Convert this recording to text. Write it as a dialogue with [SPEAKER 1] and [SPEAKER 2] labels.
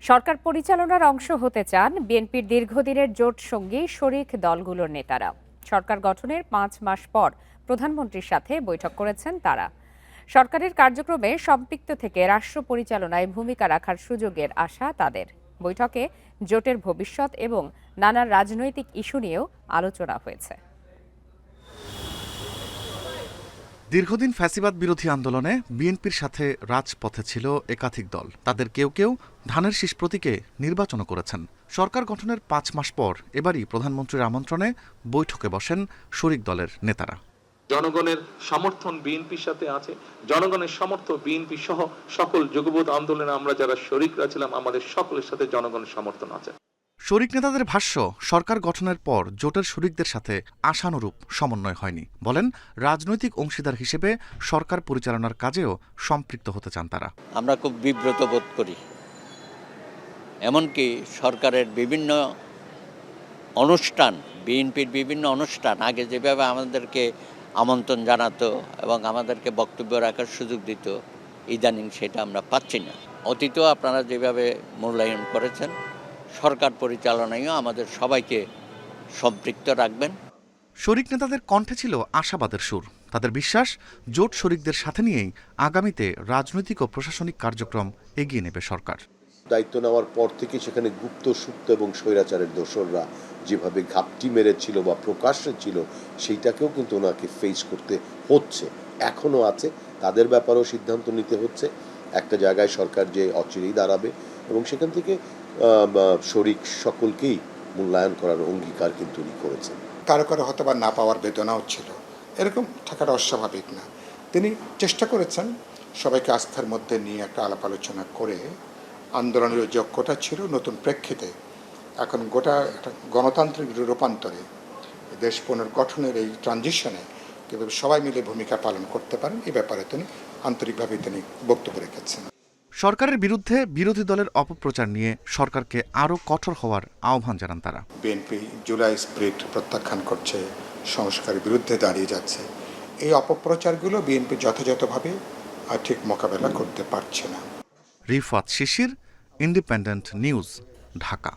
[SPEAKER 1] সরকার পরিচালনার অংশ হতে চান বিএনপির দীর্ঘদিনের জোট সঙ্গী শরিক দলগুলোর নেতারা। সরকার গঠনের 5 মাস পর প্রধানমন্ত্রীর সাথে বৈঠক করেছেন তারা। সরকারের কার্যক্রমে সম্পৃক্ত থেকে রাষ্ট্র পরিচালনায় ভূমিকা রাখার সুযোগের আশা তাদের। বৈঠকে জোটের ভবিষ্যৎ এবং নানা রাজনৈতিক ইস্যু নিয়েও আলোচনা হয়েছে।
[SPEAKER 2] দীর্ঘদিন ফ্যাসিবাদ বিরোধী আন্দোলনে বিএনপির সাথে রাজপথে ছিল একাধিক দল। তাদের কেউ কেউ ধানের শীষ প্রতীকে নির্বাচনও করেছেন। সরকার গঠনের 5 মাস পর এবারই প্রধানমন্ত্রীর আমন্ত্রণে বৈঠকে বসেন শরিক দলের নেতারা।
[SPEAKER 3] জনগণের সমর্থন বিএনপির সাথে আছে, জনগণের সমর্থন বিএনপি সহ সকল যুগপৎ আন্দোলনে আমরা যারা শরিকরা ছিলাম আমাদের সকলের সাথে জনগণের সমর্থন আছে।
[SPEAKER 2] শরিক নেতাদের ভাষ্য, সরকার গঠনের পর জোটের শরিকদের সাথে আশানুরূপ সমন্বয় হয়নি। বলেন, রাজনৈতিক অংশীদার হিসেবে সরকার পরিচালনার কাজেও সম্পৃক্ত হতে চান তারা।
[SPEAKER 4] আমরা খুব বিব্রত বোধ করি। এমনকি সরকারের বিভিন্ন অনুষ্ঠান, বিএনপির বিভিন্ন অনুষ্ঠান আগে যেভাবে আমাদেরকে আমন্ত্রণ জানাতো এবং আমাদেরকে বক্তব্য রাখার সুযোগ দিত, ইদানিং সেটা আমরা পাচ্ছি না। অতীতেও আপনারা যেভাবে মূল্যায়ন করেছেন, সরকার পরিচালনায়ও আমাদের সবাইকে সম্পৃক্ত রাখবেন।
[SPEAKER 2] শরিক নেতাদের কণ্ঠে ছিল আশাবাদের সুর। তাদের বিশ্বাস, জোট শরিকদের সাথে নিয়েই আগামীতে রাজনৈতিক ও প্রশাসনিক কার্যক্রম এগিয়ে নেবে সরকার।
[SPEAKER 5] দায়িত্ব নেওয়ার পর থেকে সেখানে গুপ্ত সুপ্ত এবং স্বৈরাচারের দোসররা যেভাবে ঘাপটি মেরেছিল বা প্রকাশ্যে ছিল, সেইটাকেও কিন্তু ওনাকে ফেস করতে হচ্ছে, এখনও আছে। তাদের ব্যাপারেও সিদ্ধান্ত নিতে হচ্ছে। একটা জায়গায় সরকার যে অচিরেই দাঁড়াবে এবং সেখান থেকে শরিক সকলকেই মূল্যায়ন করার অঙ্গীকার কিন্তু উনি করেছেন।
[SPEAKER 6] কারো কারো হয়তো বা না পাওয়ার বেদনাও ছিল, এরকম থাকাটা অস্বাভাবিক না। তিনি চেষ্টা করেছেন সবাইকে আস্থার মধ্যে নিয়ে একটা আলাপ আলোচনা করে আন্দোলনের যে ঐক্যটা ছিল নতুন প্রেক্ষিতে এখন গোটা একটা গণতান্ত্রিক রূপান্তরে দেশ পুনর্গঠনের এই ট্রানজিশনে কীভাবে সবাই মিলে ভূমিকা পালন করতে পারেন, এই ব্যাপারে তিনি আন্তরিকভাবে তিনি বক্তব্য রেখেছেন।
[SPEAKER 2] সরকারের বিরুদ্ধে বিরোধী দলের অপপ্রচার নিয়ে সরকারকে আরও কঠোর হওয়ার আহ্বান জানান তারা।
[SPEAKER 6] বিএনপি জুলাই স্পিরিট প্রত্যাখ্যান করছে, সংস্কারের বিরুদ্ধে দাঁড়িয়ে যাচ্ছে। এই অপপ্রচারগুলো বিএনপি যথাযথভাবে ঠিক মোকাবেলা করতে পারছে না।
[SPEAKER 2] রিফাত শিশির, ইন্ডিপেন্ডেন্ট নিউজ, ঢাকা।